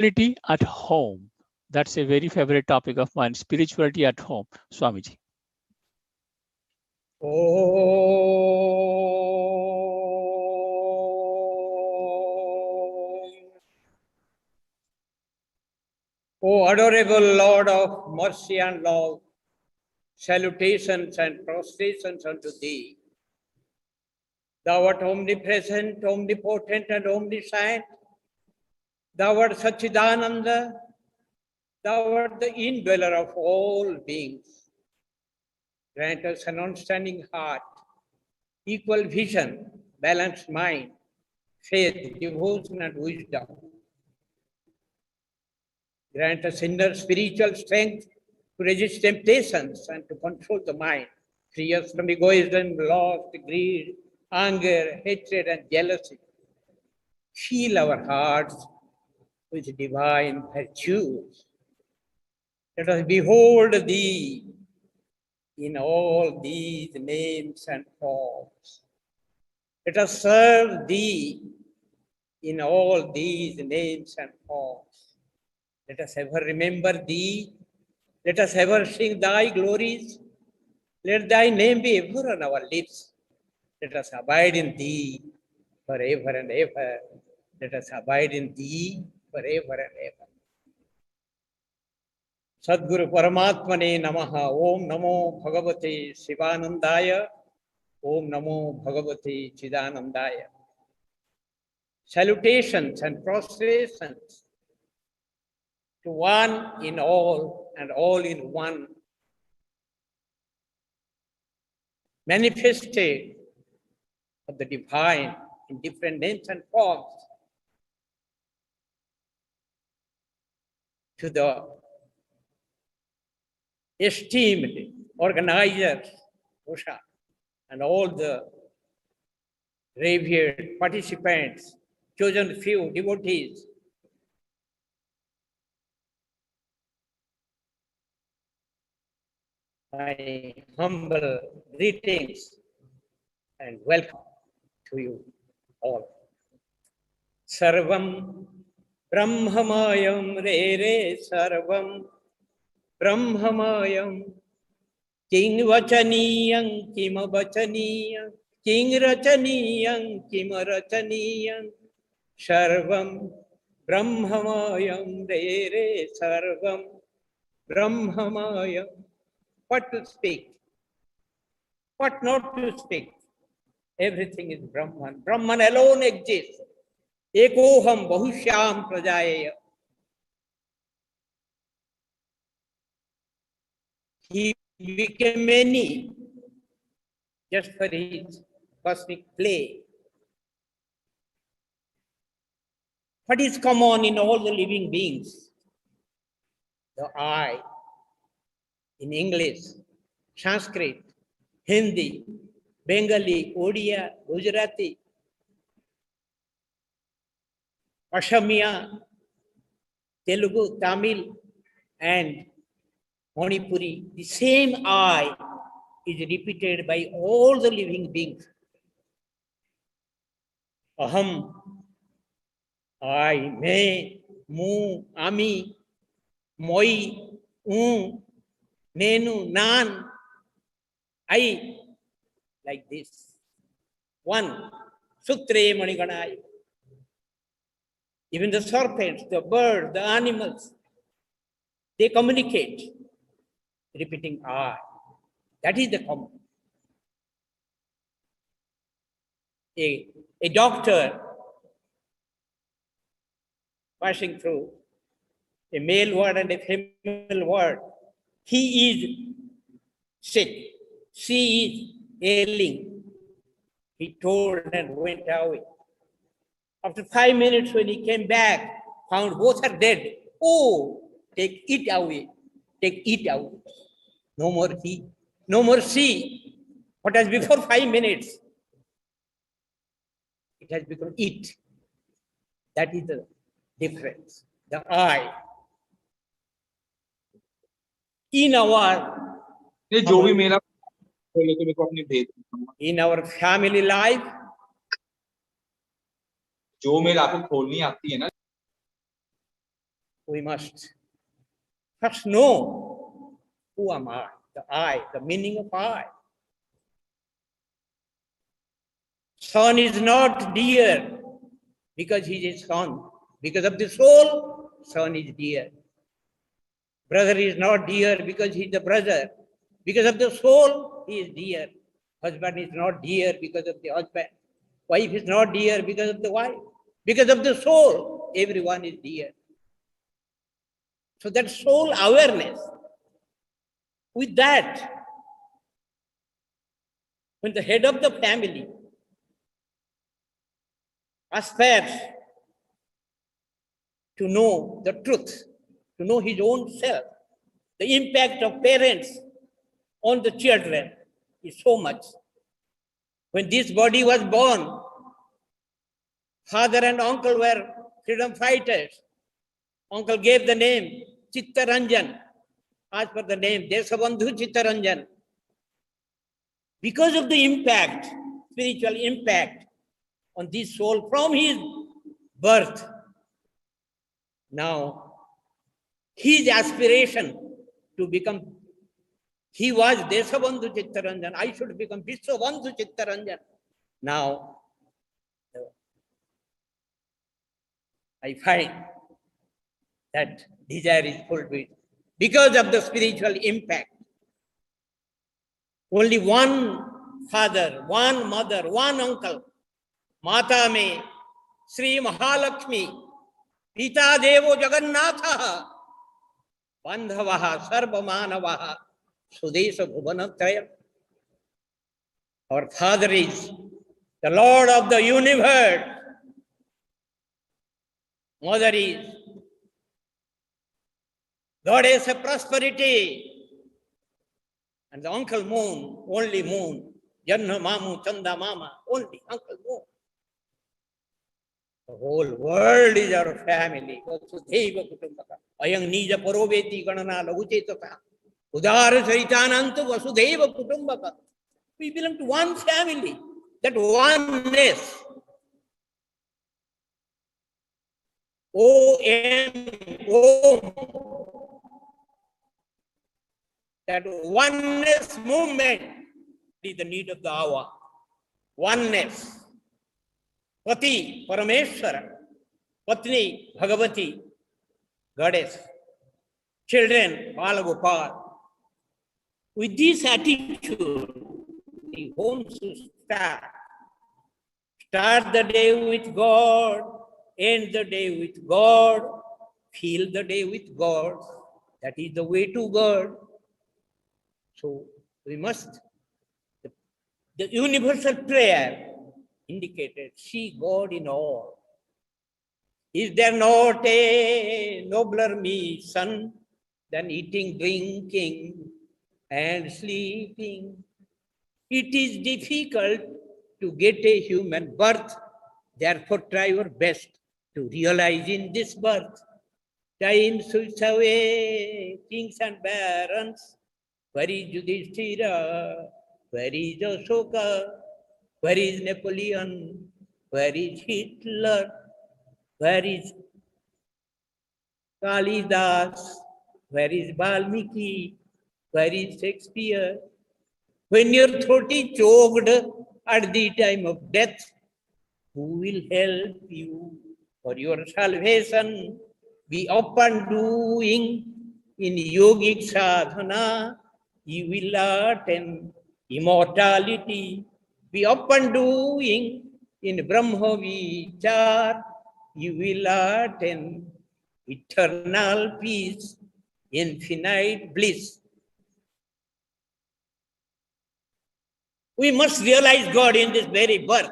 Spirituality at home. That's a very favorite topic of mine. Spirituality at home. Swamiji. O adorable Lord of mercy and love, salutations and prostrations unto thee. Thou art omnipresent, omnipotent, and omniscient. Thou art Satchidananda. Thou art the indweller of all beings. Grant us an understanding heart, equal vision, balanced mind, faith, devotion, and wisdom. Grant us inner spiritual strength to resist temptations and to control the mind. Free us from egoism, lust, greed, anger, hatred, and jealousy. Fill our hearts with divine virtues. Let us behold thee in all these names and forms. Let us serve thee in all these names and forms. Let us ever remember thee. Let us ever sing thy glories. Let thy name be ever on our lips. Let us abide in thee forever and ever. Let us abide in thee forever and ever. Sadguru Paramatmane Namaha. Om Namo Bhagavate Shivanandaya. Om Namo Bhagavate Chidanandaya. Salutations and prostrations to one in all and all in one, manifested of the divine in different names and forms, to the esteemed organizers, Usha, and all the revered participants, chosen few devotees. My humble greetings and welcome to you all. Sarvam Brahmamayam Re Sarvam Brahmamayam King Vachaniyam Kim Vachaniyam King Rachaniyam Kim Rachaniyam Sarvam Brahmamayam Re Sarvam Brahmamayam. What to speak? What not to speak? Everything is Brahman. Brahman alone exists. Ekoham Bahushyam Prajaya. He became many just for his cosmic play. What is common in all the living beings? The I. In English, Sanskrit, Hindi, Bengali, Odia, Gujarati, Assamia, Telugu, Tamil, and Manipuri. The same I is repeated by all the living beings. Aham, I, me, mu, ami, moi, nenu, nan, I, like this. One, Sutre Maniganai. Even the serpents, the birds, the animals, they communicate, repeating I. That is the common. A doctor passing through a male ward and a female ward, he is sick, she is ailing. He told and went away. After 5 minutes, when he came back, found both are dead. Oh, take it away, take it away. No more he, no more she. What has before 5 minutes? It has become it. That is the difference. The I. In our जो भी मेरा बोले तो मेरे को अपनी भेज in our family life, जो मेरे आपको खोलनी आती है ना we must first know who am I, the meaning of I. Son is not dear because he is a son. Because of the soul, son is dear. Brother is not dear because he is a brother. Because of the soul, he is dear. Husband is not dear because of the husband. Wife is not dear because of the wife. Because of the soul, everyone is dear. So that soul awareness, with that, when the head of the family aspires to know the truth, to know his own self, the impact of parents on the children is so much. When this body was born, father and uncle were freedom fighters. Uncle gave the name Chittaranjan, as per the name Desabandhu Chittaranjan. Because of the impact, spiritual impact on this soul from his birth, now his aspiration to become, he was Desabandhu Chittaranjan, I should become Vishwabandhu Chittaranjan. Now, I find that desire is fulfilled because of the spiritual impact. Only one father, one mother, one uncle, Mata me, Sri Mahalakshmi, Pita Devo Jagannatha, Bandhavaha, Sarva Manavaha, Sudesha Bhuvanatraya. Our Father is the Lord of the universe. Mother is Goddess of prosperity. And the Uncle Moon, only Moon, Janna Mamu, Chanda Mama, only Uncle Moon. The whole world is our family. Vasudhaiva Kutumbaka. Ayang Nija Paroveti Ganana Laguchetaka. Udara Saritanantu Vasudhaiva Kutumbaka. We belong to one family. That oneness. Om. That oneness movement is the need of the hour. Oneness. Pati, Parameshwara. Patni, Bhagavati, Goddess. Children, Balagopal. With this attitude, the home should start. Start the day with God, end the day with God, feel the day with God. That is the way to God. So we must, the universal prayer indicated, see God in all. Is there not a nobler mission than eating, drinking, and sleeping? It is difficult to get a human birth, therefore try your best to realize in this birth. Time sweeps away kings and barons. Where is Yudhishthira? Where is Ashoka? Where is Napoleon? Where is Hitler? Where is Kalidas? Where is Valmiki? Where is Shakespeare? When your throat is choked at the time of death, who will help you for your salvation? Be up and doing in yogic sadhana, you will attain immortality. Be up and doing in Brahma Vichar, you will attain eternal peace, infinite bliss. We must realize God in this very birth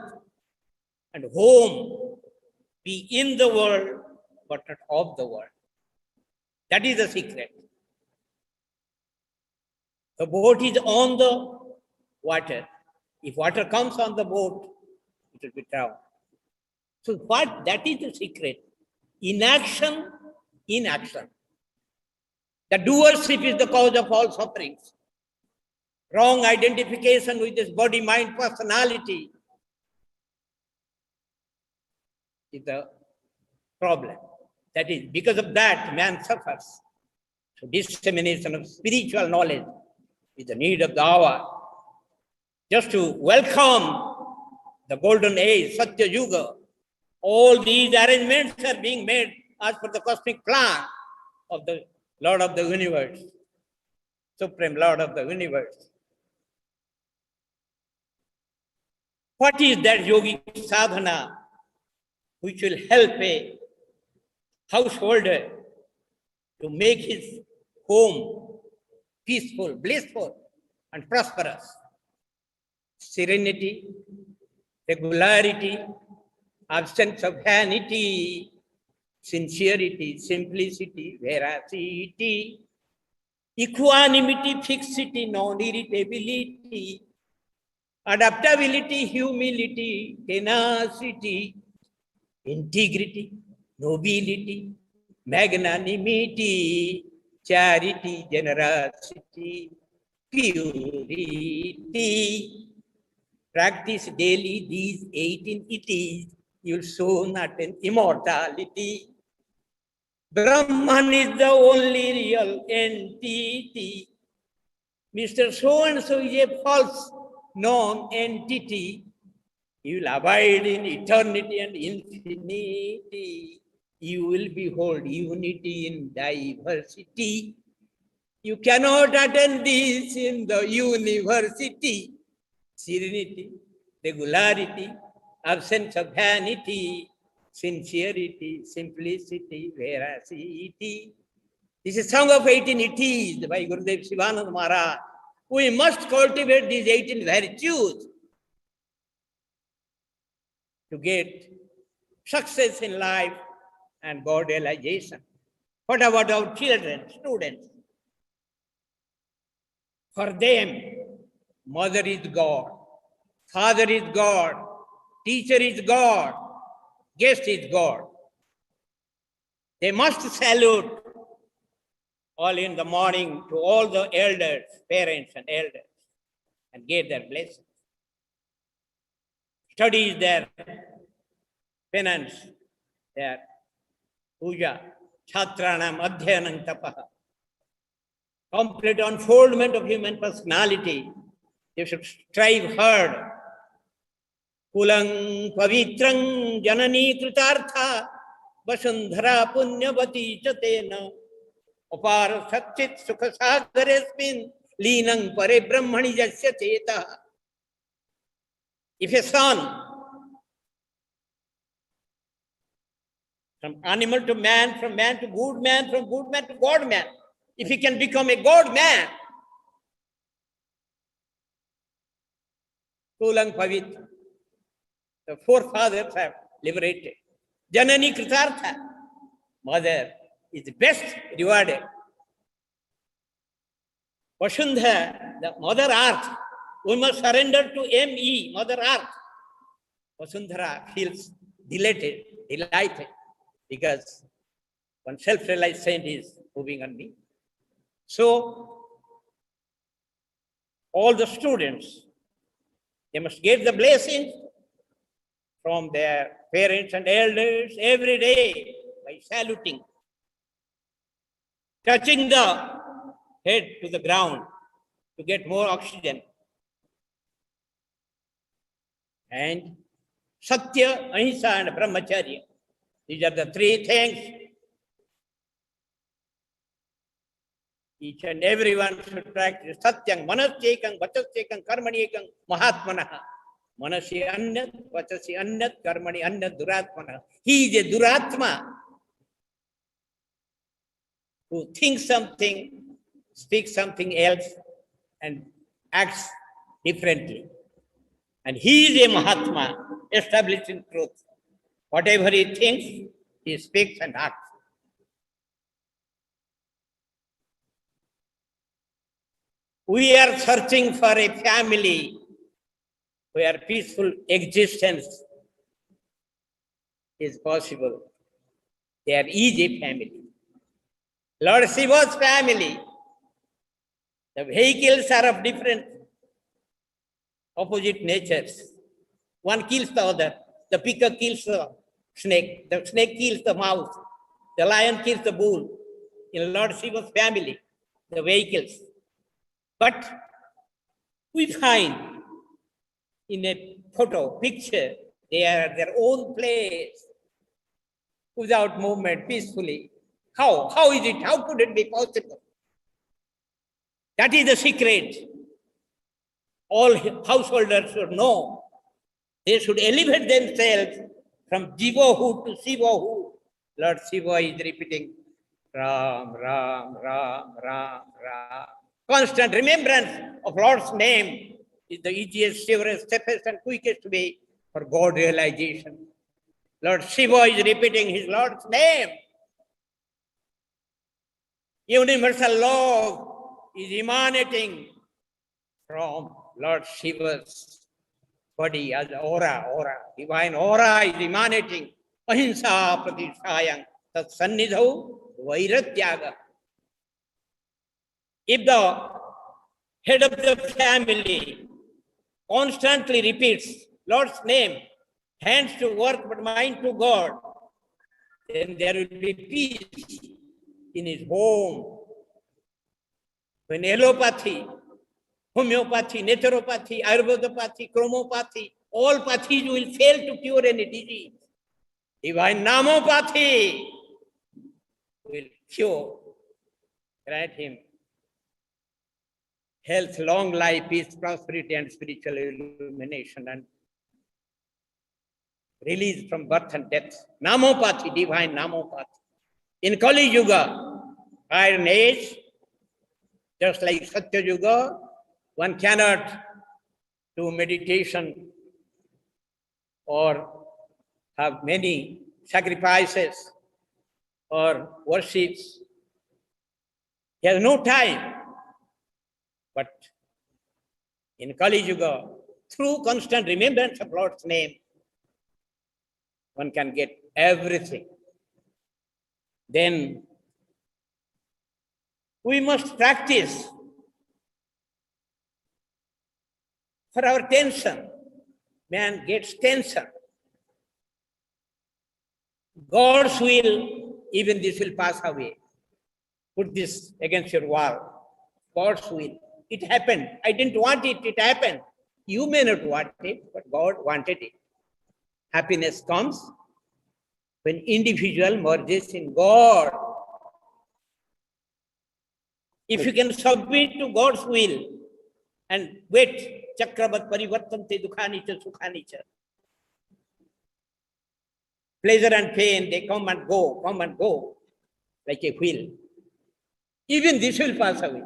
and home, be in the world, but not of the world. That is the secret. The boat is on the water. If water comes on the boat, it will be drowned. So that is the secret. Inaction, inaction. The doership is the cause of all sufferings. Wrong identification with this body, mind, personality is the problem. That is, because of that, man suffers. So dissemination of spiritual knowledge is the need of the hour. Just to welcome the golden age, Satya Yuga, all these arrangements are being made as per the cosmic plan of the Lord of the universe, Supreme Lord of the universe. What is that yogic sadhana which will help a householder to make his home peaceful, blissful, and prosperous? Serenity, regularity, absence of vanity, sincerity, simplicity, veracity, equanimity, fixity, non-irritability, adaptability, humility, tenacity, integrity, nobility, magnanimity, charity, generosity, purity. Practice daily these 18 itis, you'll soon attain immortality. Brahman is the only real entity. Mr. So-and-so is a false non-entity. You will abide in eternity and infinity. You will behold unity in diversity. You cannot attain this in the university. Serenity, regularity, absence of vanity, sincerity, simplicity, veracity. This is Song of 18 Itis by Gurudev Sivananda Maharaj. We must cultivate these 18 virtues to get success in life and God realization. What about our children, students? For them, mother is God, father is God, teacher is God, guest is God. They must salute all in the morning to all the elders, parents and elders, and get their blessings. Study their penance, their puja, chatranam adhyanam tapaha. Complete unfoldment of human personality. You should strive hard. Kulang pavitrang janani kritartha vasundhara punyavati chatena apar satchit sukhasagaresmin linang pare brahmani jasya cheta. If a son, from animal to man, from man to good man, from good man to God man, if he can become a God man, Kulang Pavitra, the forefathers have liberated. Janani Kritartha, mother is best rewarded. Vasundhara, the mother earth, we must surrender to M.E., mother earth. Vasundhara feels delighted, because one self-realized saint is moving on me. So, all the students, they must get the blessings from their parents and elders every day by saluting, touching the head to the ground to get more oxygen. And Satya, Ahimsa and Brahmacharya. These are the three things each and everyone should practice. Satyam, manasyekam, vachasyekam, karmanyekam, mahatmanaha. Manasi annat, vachasi annat, karmani annat, duratmanaha. He is a duratma who thinks something, speaks something else, and acts differently. And he is a Mahatma, established in truth. Whatever he thinks, he speaks and acts. We are searching for a family where peaceful existence is possible. There is a family. Lord Shiva's family. The vehicles are of different opposite natures. One kills the other. The peacock kills the snake kills the mouse. The lion kills the bull in Lord Shiva's family, the vehicles. But we find in a photo, picture, they are at their own place, without movement, peacefully. How is it? How could it be possible? That is the secret. All householders should know. They should elevate themselves from Jivahood to Shivahood. Lord Shiva is repeating Ram, Ram, Ram, Ram, Ram. Constant remembrance of Lord's name is the easiest, surest, safest, and quickest way for God realization. Lord Shiva is repeating his Lord's name. Universal love is emanating from Lord Shiva's body as aura, divine aura is emanating. Ahimsa pratishayang tat sannidhau vairatyaga. If the head of the family constantly repeats Lord's name, hands to work but mind to God, then there will be peace in his home. When allopathy, homeopathy, naturopathy, ayurvedopathy, chromopathy, all pathies will fail to cure any disease. Divine namopathy will cure, grant him health, long life, peace, prosperity, and spiritual illumination, and release from birth and death. Namopathy, divine namopathy. In Kali Yuga, Iron Age, just like Satya Yuga, one cannot do meditation or have many sacrifices or worships. He has no time. But in Kali Yuga, through constant remembrance of Lord's name, one can get everything. Then we must practice for our tension. Man gets tension. God's will, even this will pass away. Put this against your wall. God's will. It happened. I didn't want it. It happened. You may not want it, but God wanted it. Happiness comes when individual merges in God. If you can submit to God's will and wait, chakravat parivartante dukhani cha sukhani cha. Pleasure and pain, they come and go, like a wheel. Even this will pass away.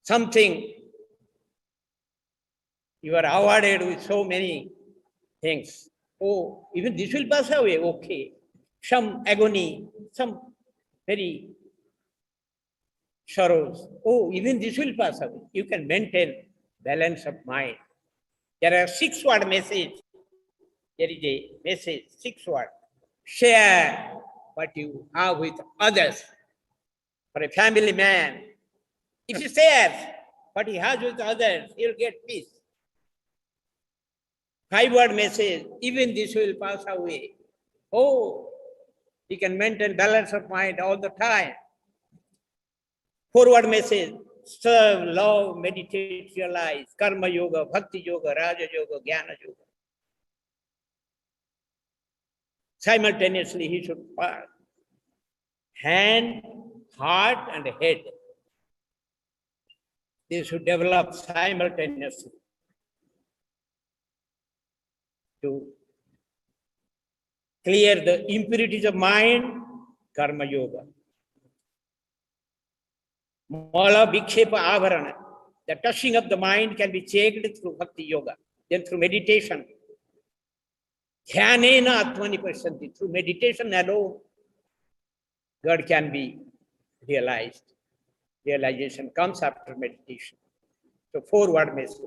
Something you are awarded with so many things. Oh, even this will pass away. Okay. Some agony, some very sorrows. Oh, even this will pass away. You can maintain balance of mind. There are 6-word message. There is a message, 6-word. Share what you have with others. For a family man, if he shares what he has with others, he will get peace. 5-word message, even this will pass away. Oh, he can maintain balance of mind all the time. 4-word message, serve, love, meditate, realize, karma yoga, bhakti yoga, raja yoga, jnana yoga. Simultaneously, he should part hand, heart, and head. They should develop simultaneously to clear the impurities of mind, karma yoga. Mala vikshepa avarana. The touching of the mind can be checked through bhakti yoga, then through meditation. Dhyanena atmani pasyanti. Through meditation alone, God can be realized. Realization comes after meditation. So 4-word message.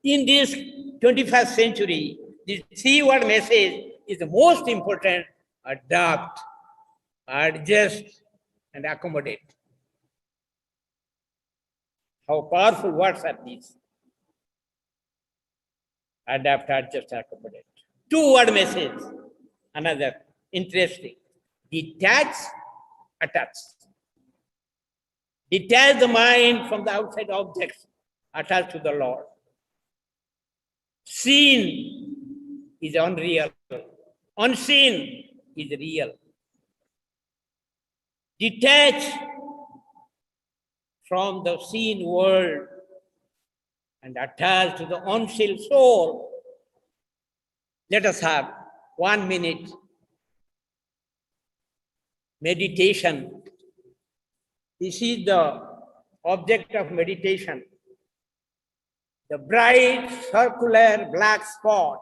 In this 21st century, this 3-word message is the most important. Adapt, adjust, and accommodate. How powerful words are these? Adapt, adjust, accommodate. Two-word message, another interesting. Detach, attach. Detach the mind from the outside objects, attach to the Lord. Seen is unreal. Unseen is real. Detach from the seen world and attach to the unseen soul. Let us have 1 minute meditation. This is the object of meditation. The bright circular black spot.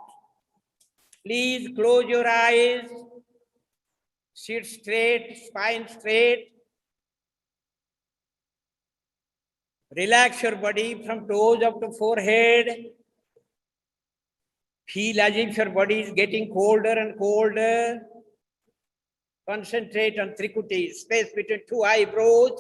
Please close your eyes, sit straight, spine straight. Relax your body from toes up to forehead. Feel as if your body is getting colder and colder. Concentrate on Trikuti, space between two eyebrows.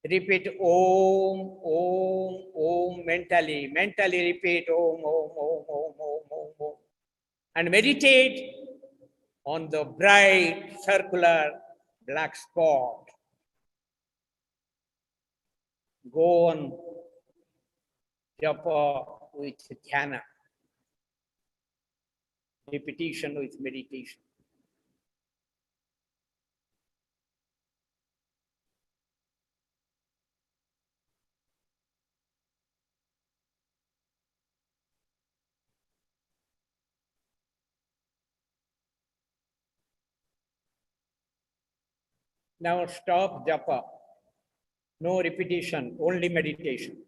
Repeat Om, Om, Om mentally. Mentally repeat Om, Om, Om, Om, Om, Om, Om. And meditate on the bright circular black spot. Go on japa with dhyana. Repetition with meditation. Now stop japa. No repetition, only meditation.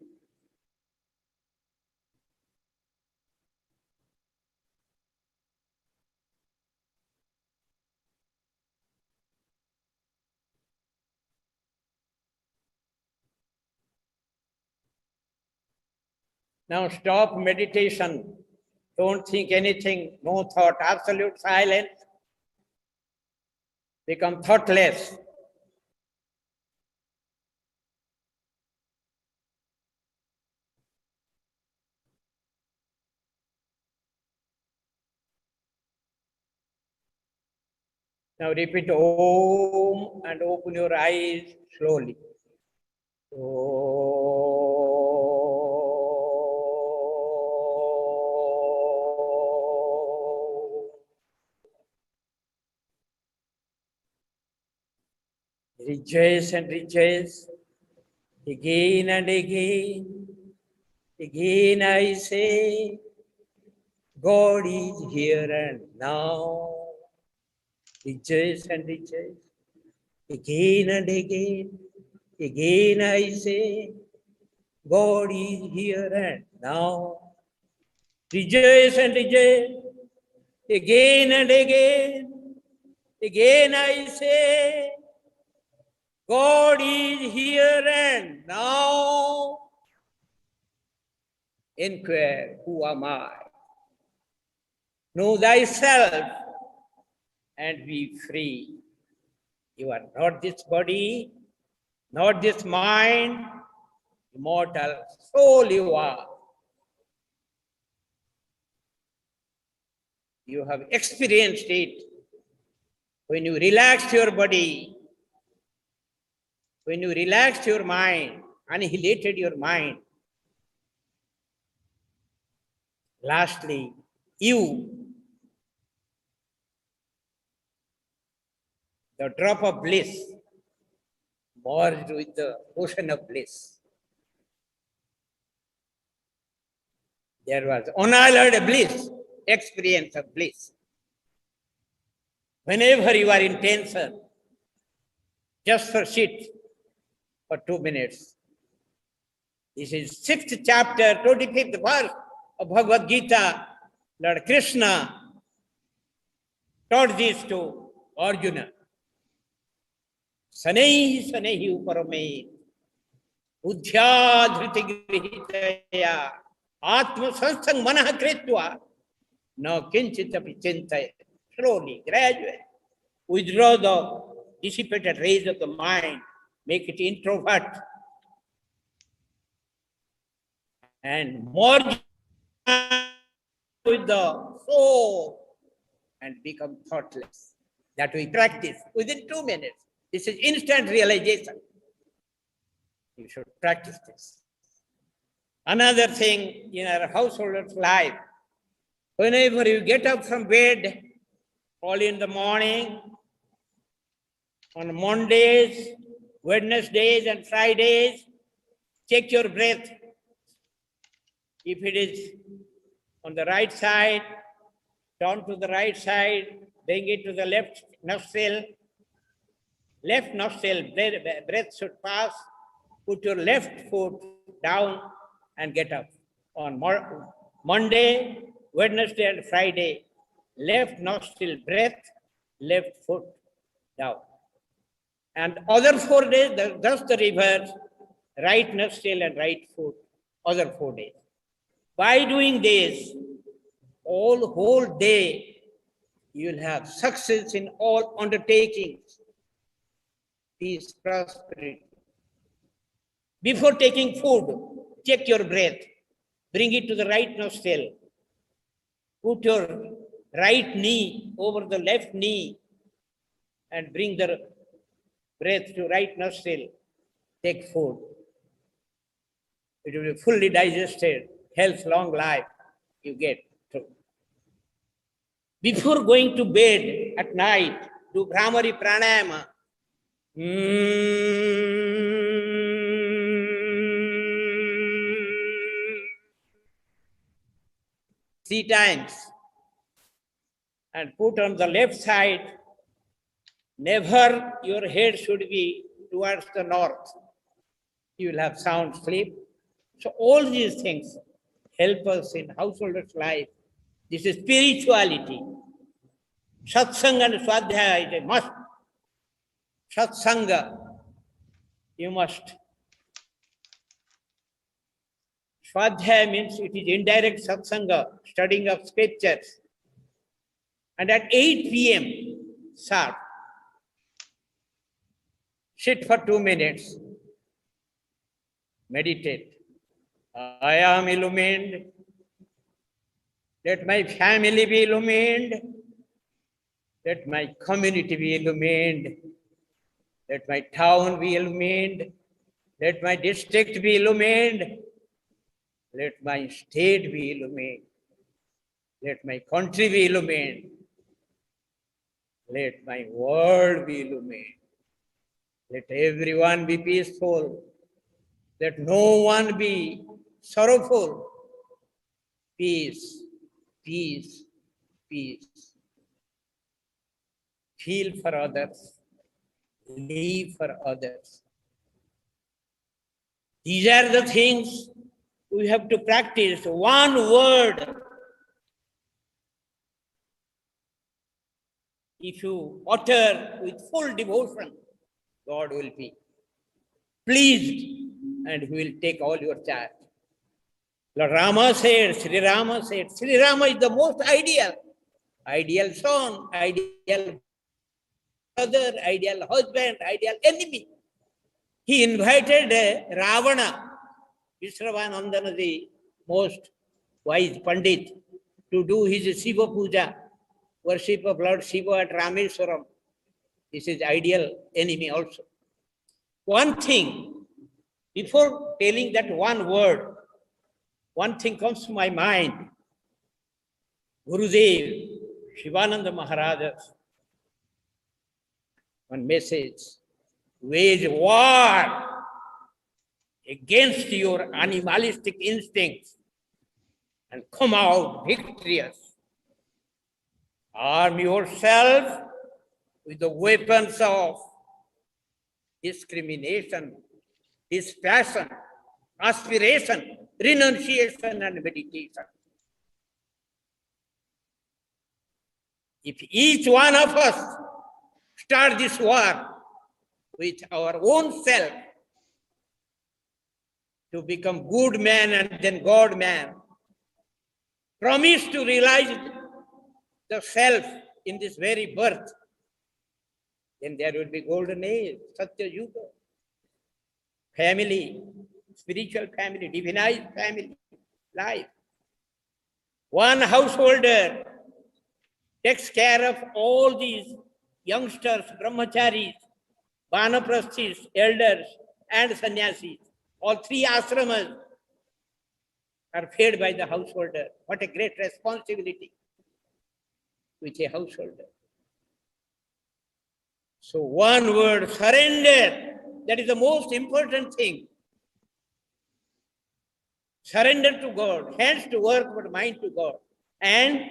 Now stop meditation. Don't think anything, no thought, absolute silence. Become thoughtless. Now repeat Om and open your eyes slowly. Om. Rejoice and rejoice again and again. Again I say, God is here and now. Rejoice and rejoice. Again and again. Again I say, God is here and now. Rejoice and rejoice. Again and again. Again I say, God is here and now. Inquire, who am I? Know thyself and be free. You are not this body, not this mind, immortal soul you are. You have experienced it when you relaxed your body, when you relaxed your mind, annihilated your mind. Lastly, you, the drop of bliss, merged with the ocean of bliss. There was unalloyed bliss, experience of bliss. Whenever you are in tension, just for sit for 2 minutes. This is 6th chapter, 25th verse of Bhagavad Gita. Lord Krishna taught this to Arjuna. Sanaihi sanaihi uparame udhyadhriti grihitaya atma sanstang manah kritva na kinchitapi chintaya. Slowly, gradually, withdraw the dissipated rays of the mind, make it introvert, and merge with the soul and become thoughtless. That we practice within 2 minutes. This is instant realization. You should practice this. Another thing in our householder's life, whenever you get up from bed, early in the morning, on Mondays, Wednesdays, and Fridays, check your breath. If it is on the right side, turn to the right side, bring it to the left nostril. Left nostril, breath should pass. Put your left foot down and get up. On Monday, Wednesday, and Friday, left nostril breath, left foot down. And other 4 days, just the reverse, right nostril and right foot, other 4 days. By doing this, whole day, you will have success in all undertakings, peace, prosperity. Before taking food, check your breath. Bring it to the right nostril. Put your right knee over the left knee and bring the breath to right nostril. Take food. It will be fully digested. Health, long life you get through. Before going to bed at night, do Bhramari Pranayama. 3 times. And put on the left side, never your head should be towards the north. You will have sound sleep. So all these things help us in householder's life. This is spirituality. Satsanga and Swadhyaya is a must. Satsanga, you must. Swadhyaya means it is indirect satsanga, studying of scriptures. And at 8 p.m. sharp, sit for 2 minutes, meditate. I am illumined. Let my family be illumined. Let my community be illumined. Let my town be illumined. Let my district be illumined. Let my state be illumined. Let my country be illumined. Let my world be illumined. Let everyone be peaceful. Let no one be sorrowful. Peace, peace, peace. Feel for others. Live for others. These are the things we have to practice. One word. If you utter with full devotion, God will be pleased and He will take all your charge. Lord Rama said, Sri Rama said, Sri Rama is the most ideal son, ideal brother, ideal husband, ideal enemy. He invited Ravana, Vishravanandana, the most wise Pandit, to do his Shiva Puja, worship of Lord Shiva at Rameswaram. This is ideal enemy also. One thing, before telling that one word, one thing comes to my mind. Gurudev, Shivananda Maharaj's one message: wage war against your animalistic instincts and come out victorious. Arm yourself with the weapons of discrimination, dispassion, aspiration, renunciation, and meditation. If each one of us start this war with our own self to become good man and then God man, promise to realize the self in this very birth, then there will be golden age, Satya Yuga. Family, spiritual family, divinized family, life. One householder takes care of all these youngsters, brahmacharis, vanaprasthis, elders, and sannyasis. All three ashramas are fed by the householder. What a great responsibility with a householder. So one word, surrender. That is the most important thing. Surrender to God, hands to work, but mind to God. And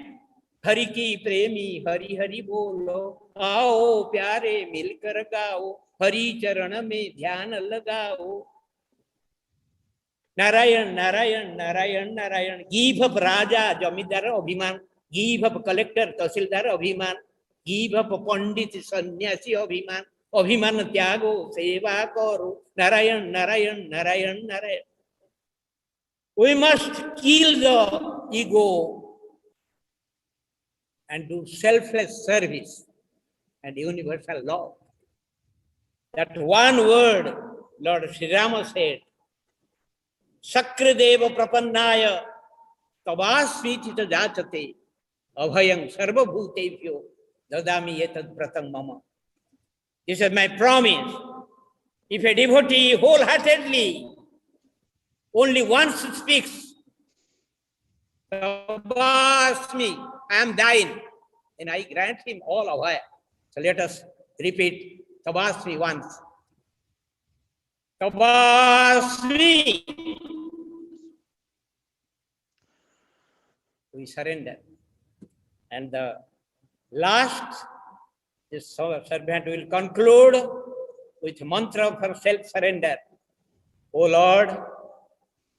Hari ki premi, Hari Hari bolo, aao pyare milkar gao, Hari charan mein dhyan lagao. Narayan, Narayan, Narayan, Narayan. Give up Raja, Jamidar Abhiman. Give up collector, Tasildar Abhiman. Give up Pandit, Sannyasi Abhiman. Abhiman Tyago, Seva Koro. Narayan, Narayan, Narayan, Narayan. We must kill the ego and do selfless service and universal love. That one word, Lord Sri Rama said, Sakradeva prapannaya tavasviti jachate abhayam sarvabhutevyo dadami etad pratam mama. This is my promise. If a devotee wholeheartedly only once speaks, Tabasmi, I am thine, and I grant him all abhaya. So let us repeat Tabasmi once. Tabasmi. We surrender. And the last, this servant will conclude with mantra for self-surrender. O Lord,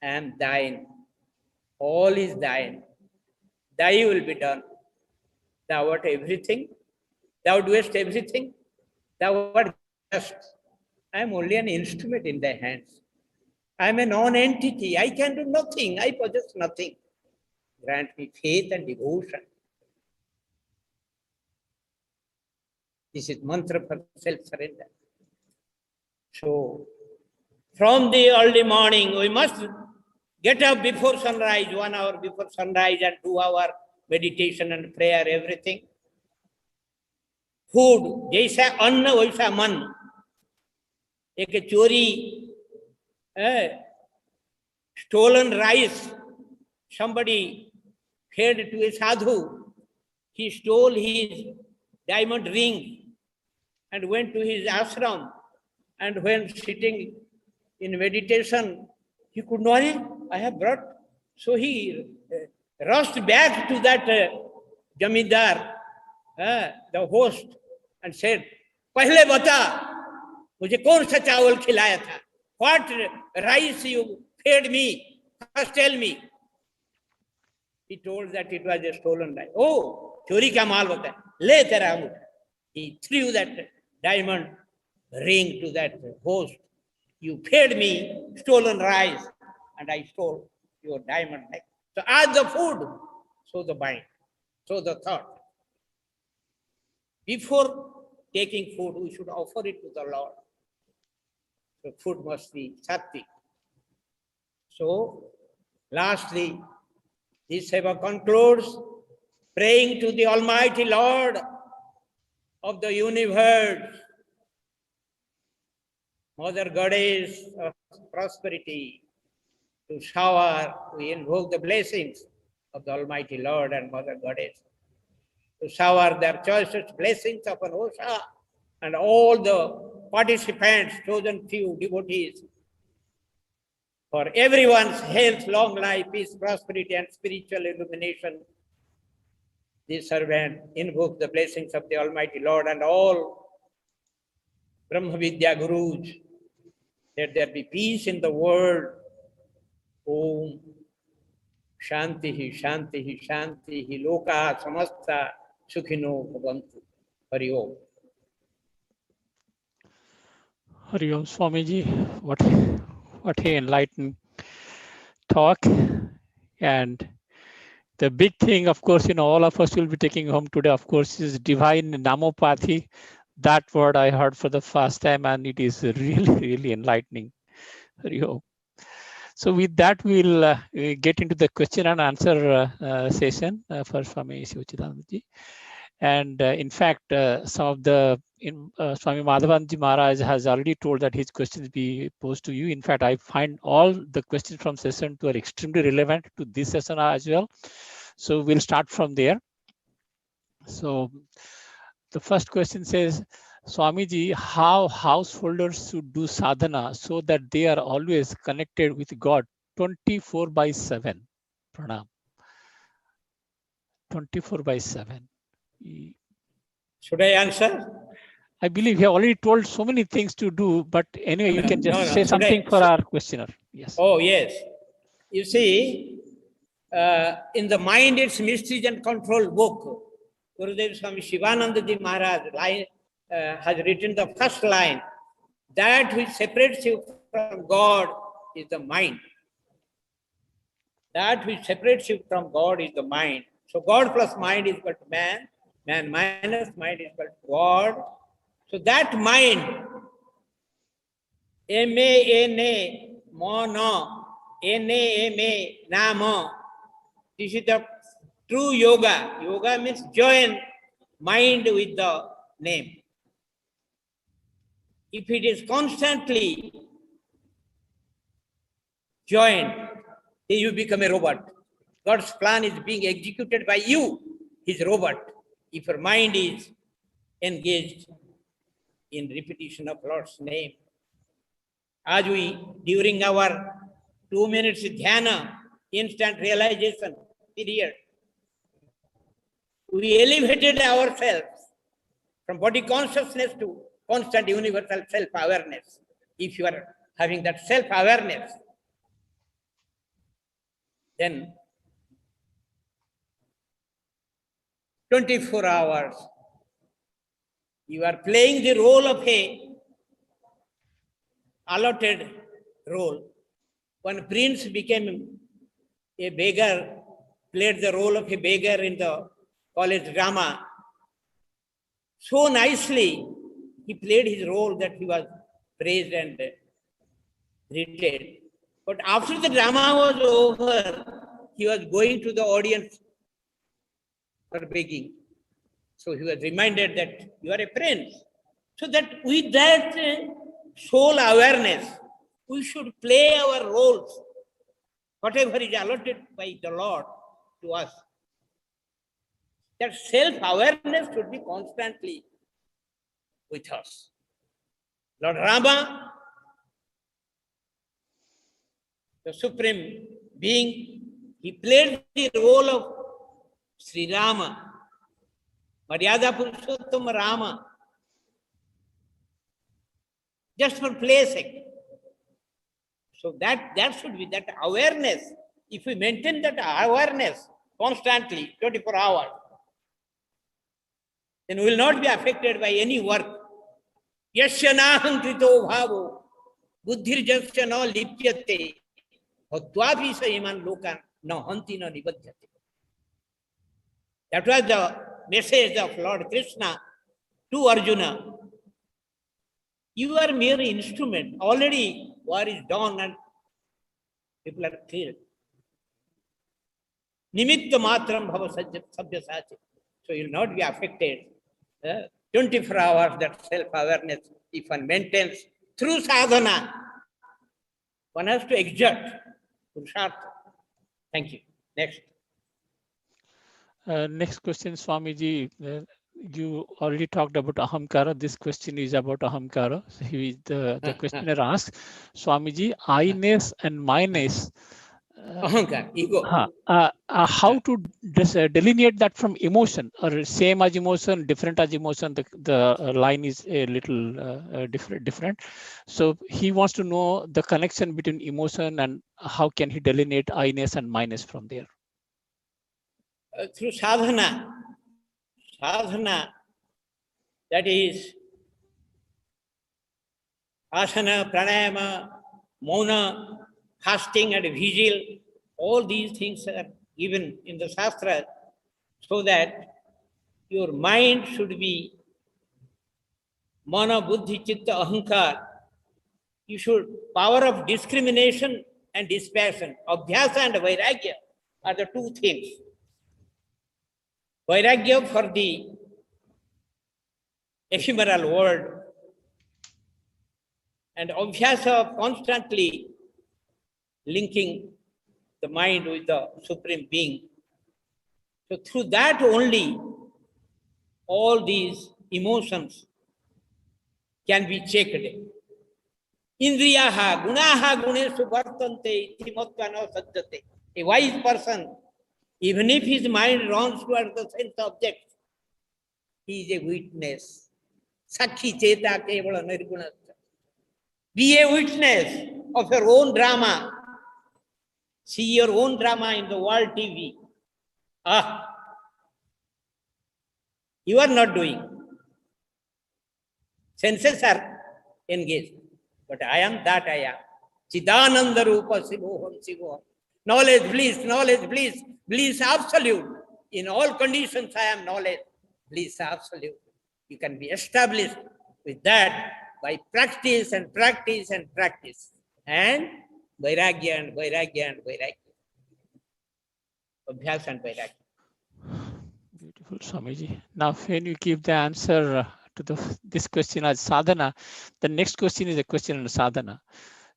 I am thine. All is thine. Thy will be done. Thou art everything. Thou doest everything. Thou art just. I am only an instrument in thy hands. I am a non-entity. I can do nothing. I possess nothing. Grant me faith and devotion. This is mantra for self-surrender. So, from the early morning, we must get up before sunrise, 1 hour before sunrise, and do our meditation and prayer, everything. Food, jaisa anna, vaisa man. Ek chori, stolen rice, somebody fed to a sadhu. He stole his diamond ring and went to his ashram. And when sitting in meditation, he could not, I have brought. So he rushed back to that Jamidar, the host, and said, "Pahle bata, mujhe kaun sa chawal khilaya tha? What rice you fed me? First tell me." He told that it was a stolen rice. Oh, chori ka maal bata? Le tera mujhe. He threw that diamond ring to that host. You fed me stolen rice, and I stole your diamond neck. So as the food, so the mind, so the thought. Before taking food, we should offer it to the Lord. So food must be sattvic. So lastly, this seva concludes praying to the Almighty Lord of the universe, Mother Goddess of prosperity, to shower, we invoke the blessings of the Almighty Lord and Mother Goddess, to shower their choicest blessings upon Osha and all the participants, chosen few devotees, for everyone's health, long life, peace, prosperity, and spiritual illumination. This servant invokes the blessings of the Almighty Lord and all Brahma Vidya Gurus. Let there be peace in the world. Om Shantihi, Shantihi, Shantihi, Loka Samasta Sukhino Bhavantu. Hari Om. Hari Om, Swamiji, what a enlightening talk. And the big thing, of course, all of us will be taking home today, of course, is divine Namopathy. That word I heard for the first time, and it is really, really enlightening. Hari Om. So with that, we'll get into the question and answer session for Swami Sivachidanandaji. And in fact, some of the Swami Madhavanji Maharaj has already told that his questions be posed to you. In fact, I find all the questions from session 2 are extremely relevant to this session as well. So we'll start from there. So the first question says, Swamiji, how householders should do sadhana so that they are always connected with God 24/7? Pranam. 24/7. Should I answer? I believe you have already told so many things to do, but anyway, you can just say Should something for our questioner. Yes. Oh, yes. You see, in the Mind, Its Mysteries and Control book, Gurudev Swami Shivanandaji Maharaj has written the first line, that which separates you from God is the mind. That which separates you from God is the mind. So God plus mind is equal to man, man minus mind is equal to God. So that mind, M-A-N-A, Mono, N-A-M-A, Nama, this is the true yoga. Yoga means join mind with the name. If it is constantly joined, then you become a robot. God's plan is being executed by you, his robot, if your mind is engaged in repetition of Lord's name. As we, during our 2 minutes dhyana, instant realization period, we elevated ourselves from body consciousness to constant universal self-awareness. If you are having that self-awareness, then 24 hours, you are playing the role of a allotted role. When Prince became a beggar, played the role of a beggar in the college drama, so nicely he played his role that he was praised and greeted. But after the drama was over, he was going to the audience for begging. So he was reminded that you are a prince. So that with that soul awareness, we should play our roles, whatever is allotted by the Lord to us. That self-awareness should be constantly with us. Lord Rama, the Supreme Being, he played the role of Sri Rama, Maryada Purushottam Rama, just for play sake. So that should be that awareness. If we maintain that awareness constantly, 24 hours, then we will not be affected by any work. Yasya naham krito bhavo, buddhirjasya na lipyate, bhagdvapi sayiman lokan na hanti na nibadhyate. That was the message of Lord Krishna to Arjuna. You are mere instrument. Already war is done and people are killed. Nimitta matram bhava sabya sachi. So you will not be affected. 24 hours, that self-awareness, if one maintains through sadhana, one has to exert purushartha. Thank you. Next. Next question, Swamiji. You already talked about ahamkara. This question is about ahamkara. So the questioner asks, Swamiji, I-ness and my-ness. Ahankara, ego. How to delineate that from emotion, or same as emotion, different as emotion? The line is a little different. So he wants to know the connection between emotion and how can he delineate I-ness and my-ness from there? Through sadhana, that is asana, pranayama, mauna, fasting and vigil, all these things are given in the Shastra so that your mind should be mana, buddhi, chitta, ahankar. You should, power of discrimination and dispassion. Abhyasa and Vairagya are the two things. Vairagya for the ephemeral world, and Abhyasa of constantly linking the mind with the Supreme Being. So through that only, all these emotions can be checked. Indriyaha gunaha guneshu vartante iti mattva na sajjate. A wise person, even if his mind runs towards the sense object, he is a witness. Sakhi cheta kevala nirguna. Be a witness of your own drama. See your own drama in the world TV. You are not doing. Senses are engaged. But I am that I am. Chidananda Rupa Sivoham Sivoham. Knowledge, bliss, bliss absolute. In all conditions I am knowledge, bliss absolute. You can be established with that by practice and practice and practice. And Vairagya and Vairagya and Vairagya. Abhyasa and Vairagya. Beautiful, Swamiji. Now, when you give the answer to this question as sadhana, the next question is a question on sadhana.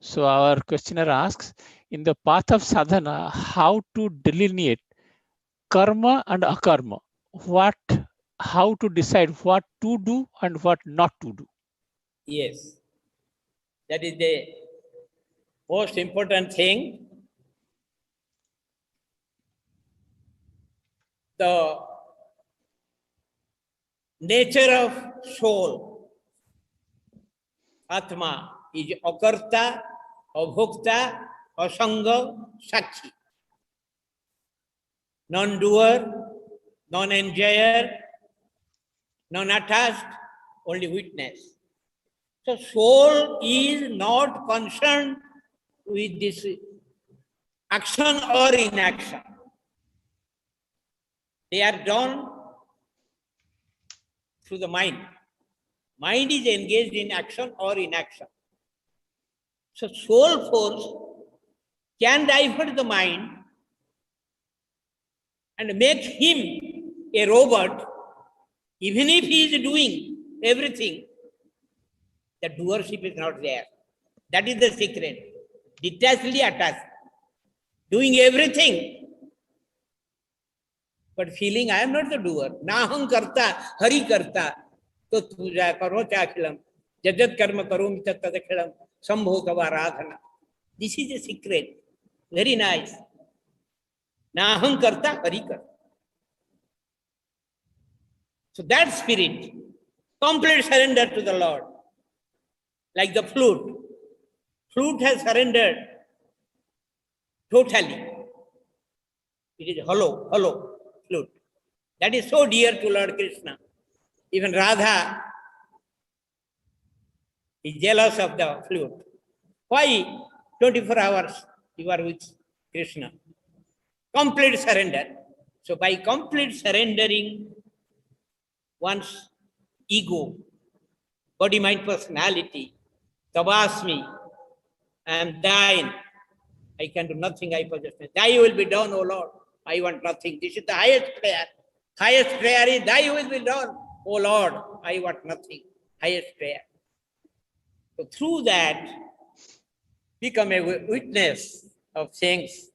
So our questioner asks, in the path of sadhana, how to delineate karma and akarma? How to decide what to do and what not to do? Yes, that is the most important thing. The nature of soul, Atma, is akarta, abhokta, asanga, sakshi. Non-doer, non-enjoyer, non-attached, only witness. So soul is not concerned with this action or inaction. They are done through the mind. Mind is engaged in action or inaction. So soul force can divert the mind and make him a robot, even if he is doing everything. The doership is not there. That is the secret. Detachedly attached. Doing everything, but feeling I am not the doer. Naham karta, hari karta. To puja karo chakhilam. Jajat karma karom tatadakhilam. Sambho kava radhana. This is the secret. Very nice. Naham karta, hari karta. So that spirit, complete surrender to the Lord. Like the flute. Flute has surrendered totally. It is hollow flute. That is so dear to Lord Krishna. Even Radha is jealous of the flute. Why 24 hours you are with Krishna? Complete surrender. So by complete surrendering one's ego, body, mind, personality, Tabasmi, I am thine. I can do nothing, I possess nothing. Thy will be done, O Lord. I want nothing. This is the highest prayer. Highest prayer is, thy will be done, O Lord. I want nothing. Highest prayer. So through that, become a witness of things.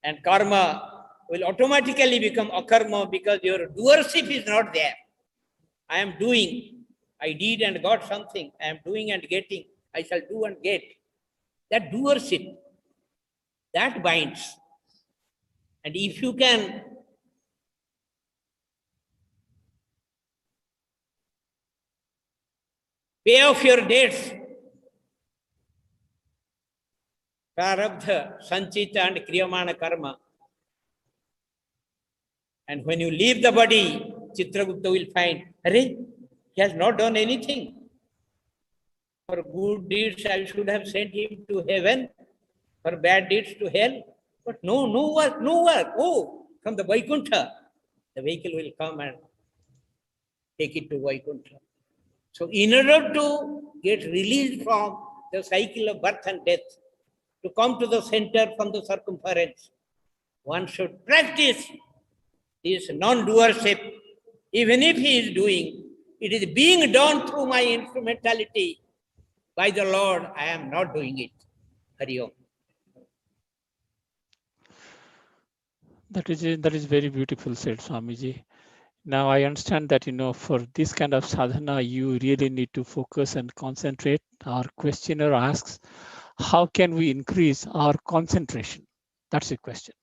And karma will automatically become akarma because your doership is not there. I am doing. I did and got something. I am doing and getting. I shall do and get. That doership, that binds. And if you can pay off your debts, prarabdha, sanchita and kriyamana karma, and when you leave the body, Chitragupta will find, Arey, he has not done anything. For good deeds, I should have sent him to heaven. For bad deeds, to hell. But no work. Oh, from the Vaikuntha, the vehicle will come and take it to Vaikuntha. So in order to get released from the cycle of birth and death, to come to the center from the circumference. One should practice this non-doership. Even if he is doing, it is being done through my instrumentality by the Lord. I am not doing it. Hari Om. That is very beautiful said, Swamiji. Now I understand that, for this kind of sadhana, you really need to focus and concentrate. Our questioner asks, how can we increase our concentration? That's the question.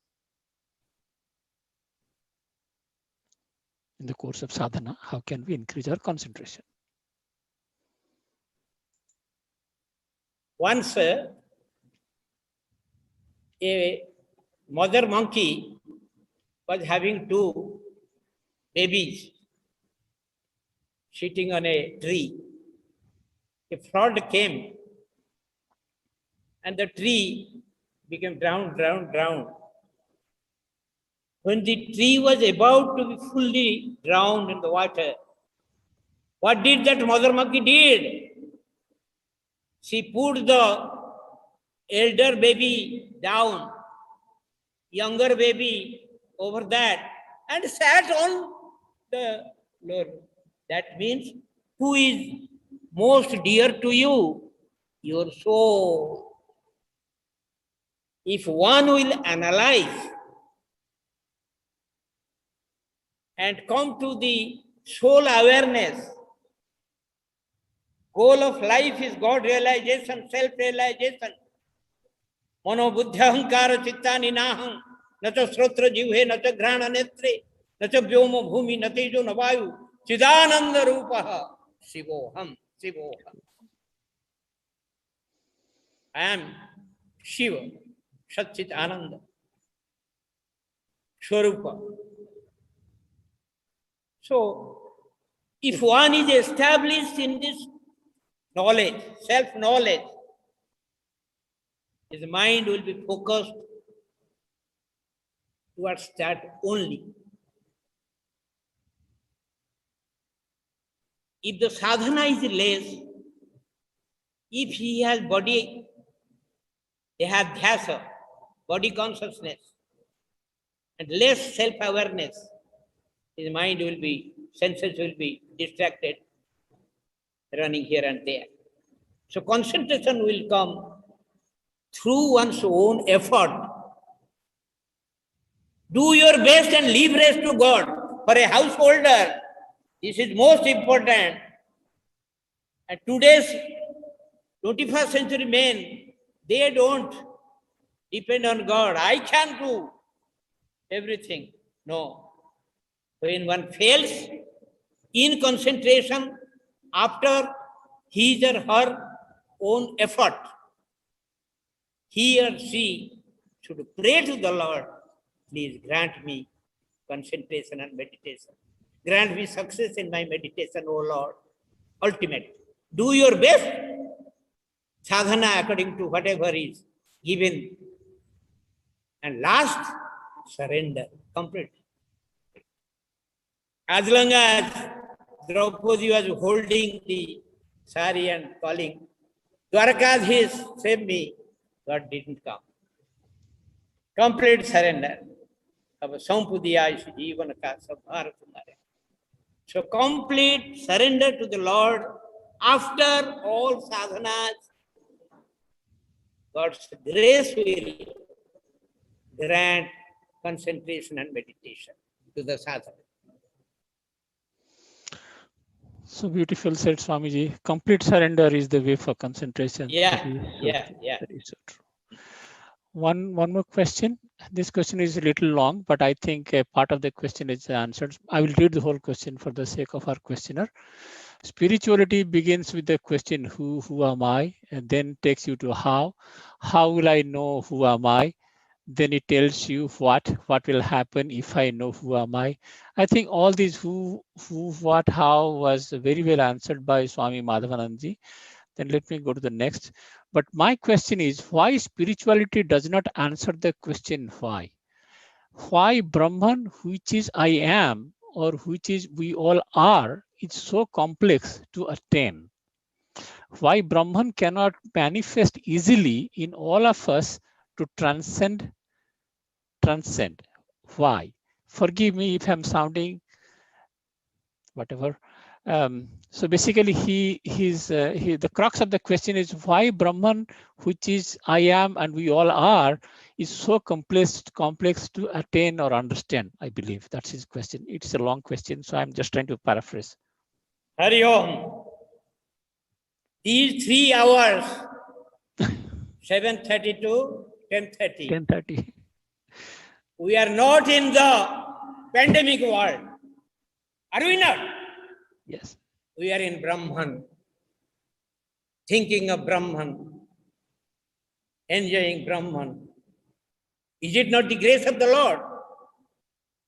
In the course of sadhana, how can we increase our concentration? Once a mother monkey was having two babies sitting on a tree. A flood came and the tree became drowned. When the tree was about to be fully drowned in the water, what did that mother monkey did? She put the elder baby down, younger baby over that, and sat on the floor. That means, who is most dear to you? Your soul. If one will analyze and come to the soul awareness, goal of life is God realization, self-realization. Mano buddhya ahankara chitta ninaham, nacha srotra jivhe, nacha grana netre, nacha vyoma bhumi, natejo navayu, chidananda rupaha, shivoham, shivoham. I am Shiva, Satchit Ananda, Swarupa. So, if one is established in this knowledge, self-knowledge, his mind will be focused towards that only. If the sadhana is less, if he has body, they have dhyasa, body consciousness, and less self-awareness, his mind will be, senses will be distracted, running here and there. So concentration will come through one's own effort. Do your best and leave rest to God. For a householder, this is most important. And today's 21st century men, they don't depend on God. I can do everything. No. When one fails in concentration after his or her own effort, he or she should pray to the Lord, please grant me concentration and meditation. Grant me success in my meditation, O Lord. Ultimate. Do your best. Sadhana according to whatever is given. And last, surrender. Complete. As long as Draupadi was holding the sari and calling, Dwarakadhish, save me, God didn't come. Complete surrender. So complete surrender to the Lord after all sadhanas, God's grace will grant concentration and meditation to the sadhana. So beautiful said, Swamiji. Complete surrender is the way for concentration. Yeah. That is so true. One more question. This question is a little long, but I think a part of the question is answered. I will read the whole question for the sake of our questioner. Spirituality begins with the question, who am I? And then takes you to how. How will I know who am I? Then it tells you what will happen if I know who am I. I think all these who, what, how was very well answered by Swami Madhavanandji. Then let me go to the next. But my question is, why spirituality does not answer the question why? Why Brahman, which is I am, or which is we all are, is so complex to attain? why Brahman cannot manifest easily in all of us to transcend. Why? Forgive me if I'm sounding whatever. So basically, the crux of the question is why Brahman, which is I am and we all are, is so complex to attain or understand. I believe that's his question. It's a long question, so I'm just trying to paraphrase. Hari Om. These 3 hours, 7:30 to 10:30. 10:30. We are not in the pandemic world. Are we not? Yes. We are in Brahman, thinking of Brahman, enjoying Brahman. Is it not the grace of the Lord?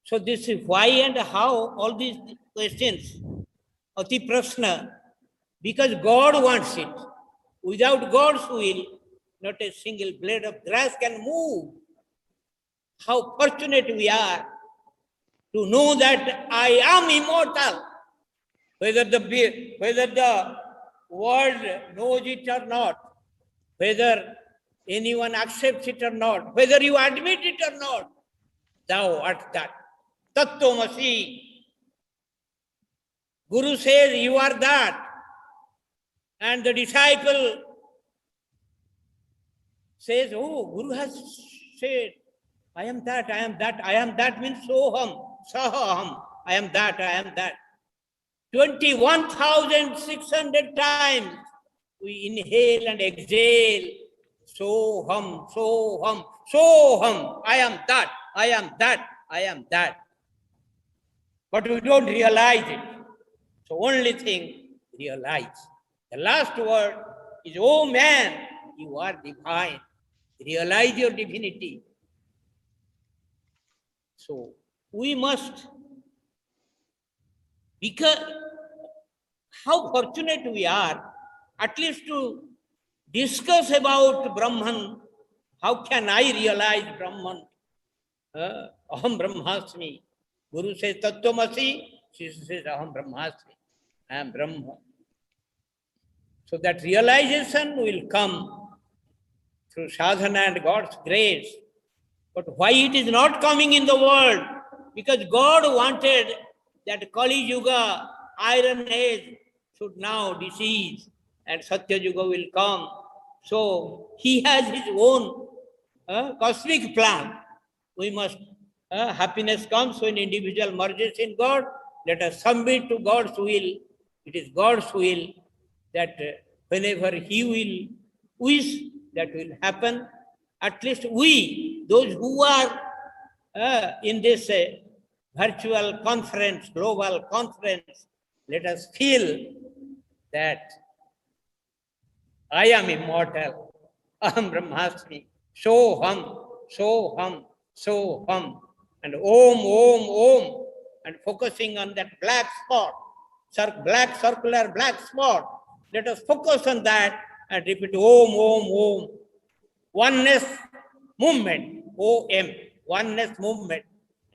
So this is why and how all these questions, Ati Prashna, because God wants it. Without God's will, not a single blade of grass can move. How fortunate we are to know that I am immortal. Whether the world knows it or not, whether anyone accepts it or not, whether you admit it or not, thou art that. Tattvamasi. Guru says you are that. And the disciple says, oh, Guru has said, I am that, I am that, I am that means soham, saham, I am that, I am that. 21,600 times we inhale and exhale, soham, soham, soham, I am that, I am that, I am that. But we don't realize it. So only thing, realize. The last word is, oh man, you are divine. Realize your divinity. So we must, because how fortunate we are, at least to discuss about Brahman. How can I realize Brahman? Aham Brahmasmi. Guru says Tattvamasi, she says Aham Brahmasmi. I am Brahma. So that realization will come through sadhana and God's grace. But why it is not coming in the world? Because God wanted that Kali Yuga, Iron Age, should now decease and Satya Yuga will come. So he has his own cosmic plan. We must, happiness comes when individual merges in God. Let us submit to God's will. It is God's will that whenever he will wish, that will happen. At least we, those who are in this virtual conference, global conference, let us feel that I am immortal. Aham Brahmasmi. Soham, Soham, Soham. And Om, Om, Om. And focusing on that black spot, black circular black spot. Let us focus on that and repeat Om, Om, Om. Oneness movement, OM, oneness movement.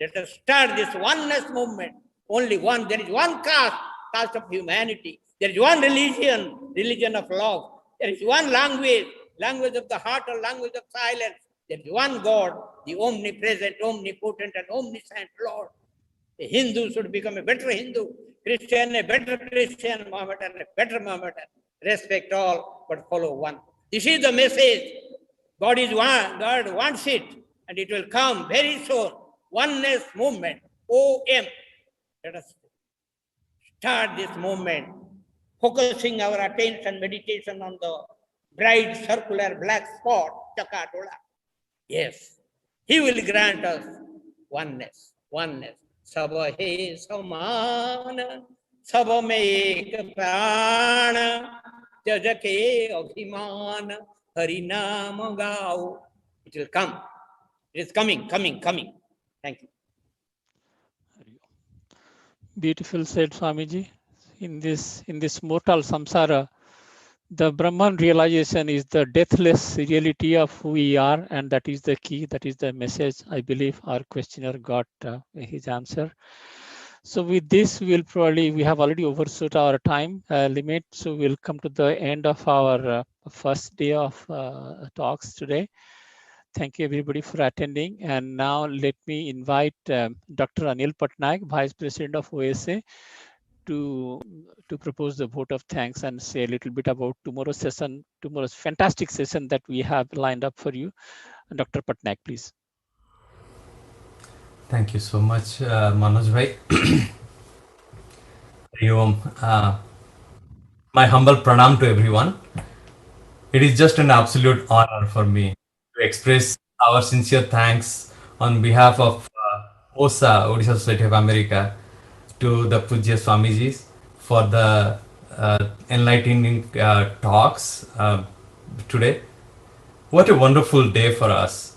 Let us start this oneness movement. Only one, there is one caste of humanity. There is one religion, religion of love. There is one language, language of the heart or language of silence. There is one God, the omnipresent, omnipotent, and omniscient Lord. A Hindu should become a better Hindu, Christian a better Christian, Mohammedan a better Mohammedan. Respect all, but follow one. This is the message. God is one, God wants it, and it will come very soon. Oneness movement, OM. Let us start this movement, focusing our attention, meditation on the bright circular black spot, Chakatola. Yes, he will grant us oneness, oneness. Sabha he samana, sabha me ek prana, jajake abhimana, harinam gao. It will come. It is coming. Thank you. Beautiful said, Swamiji. In this mortal samsara, the Brahman realization is the deathless reality of who we are, and that is the key, that is the message. I believe our questioner got his answer. So with this, we have already overshot our time limit. So we'll come to the end of our first day of talks today. Thank you everybody for attending. And now let me invite Dr. Anil Patnaik, Vice President of OSA, to propose the vote of thanks and say a little bit about tomorrow's fantastic session that we have lined up for you. Dr. Patnaik, please. Thank you so much, Manoj bhai. My humble pranam to everyone. It is just an absolute honor for me to express our sincere thanks on behalf of OSA, Odisha Society of America, to the Pujya Swamijis for the enlightening talks today. What a wonderful day for us.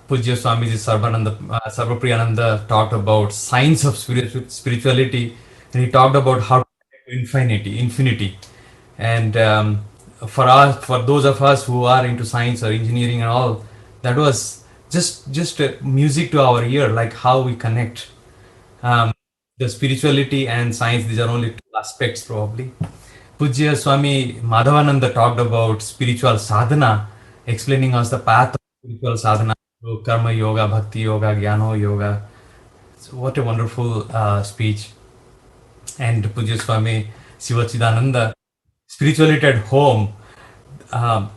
Pujya Swamiji Sarvapriyananda talked about science of spirituality, and he talked about how to infinity. And for those of us who are into science or engineering and all, that was just music to our ear, like how we connect. The spirituality and science, these are only two aspects probably. Pujya Swami Madhavananda talked about spiritual sadhana, explaining us the path of spiritual sadhana through karma yoga, bhakti yoga, jnana yoga. So what a wonderful speech. And Pujya Swami Sivachidananda, spirituality at home. Pujya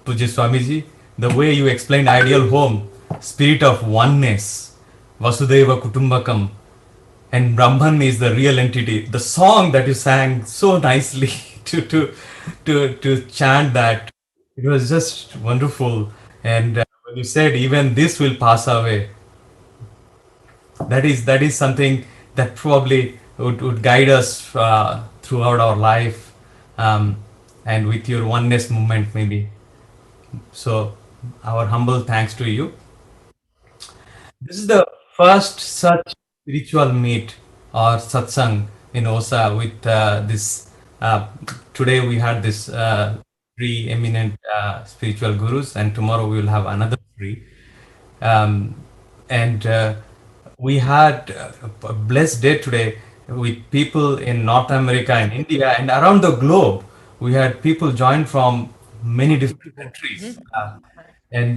Swamiji, the way you explained ideal home, spirit of oneness, Vasudeva Kutumbakam, and Brahman is the real entity. The song that you sang so nicely to chant that, it was just wonderful. And when you said even this will pass away, that is something that probably would guide us throughout our life, and with your oneness movement maybe. So our humble thanks to you. This is the first such spiritual meet or satsang in OSA with this. Today we had this three eminent spiritual gurus, and tomorrow we will have another three. And we had a blessed day today with people in North America and India and around the globe. We had people join from many different countries. And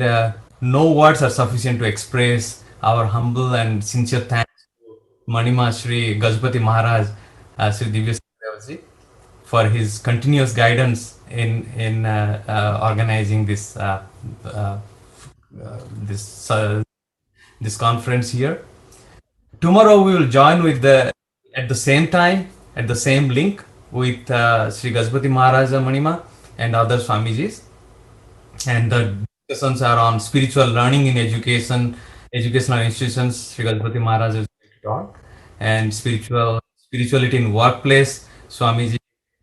no words are sufficient to express our humble and sincere thanks to Manima Shri Gajapati Maharaj, Sri Divya Sri for his continuous guidance in organizing this this conference here. Tomorrow we will join with at the same time, at the same link with Sri Gajapati Maharaj Manima and other Swamijis. And the discussions are on spiritual learning in educational institutions. Sri Gajapati Maharaj is going to talk. And spirituality in workplace. Swamiji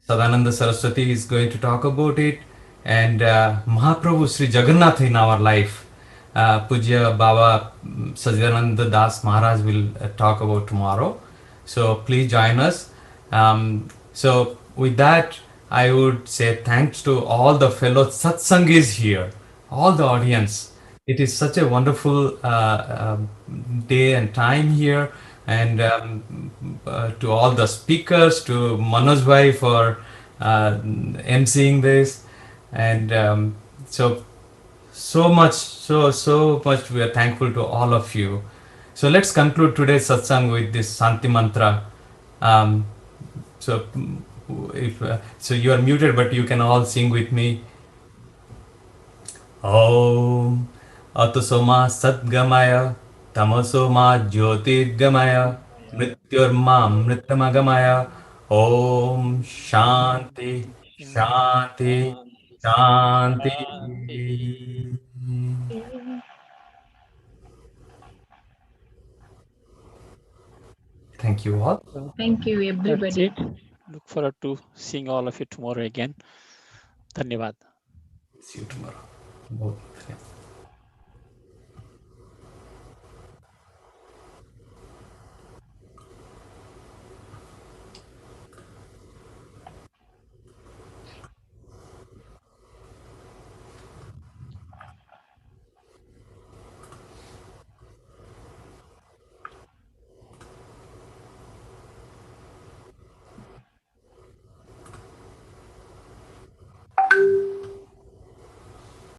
Sadananda Saraswati is going to talk about it. And Mahaprabhu Sri Jagannath in our life. Pujya Baba Sajananda Das Maharaj will talk about tomorrow. So please join us. So with that, I would say thanks to all the fellow satsangis here, all the audience. It is such a wonderful day and time here. And to all the speakers, to Manoj bhai for emceeing this. And so much we are thankful to all of you. So let's conclude today's satsang with this Santi mantra. So you are muted, but you can all sing with me. Om Atasoma Sadgamaya Tamasoma Jyotirgamaya Mrityurma Mritamagamaya. Om Shanti Shanti Shanti. Thank you all. Thank you, everybody. That's it. Look forward to seeing all of you tomorrow again. Dhanyavad. See you tomorrow.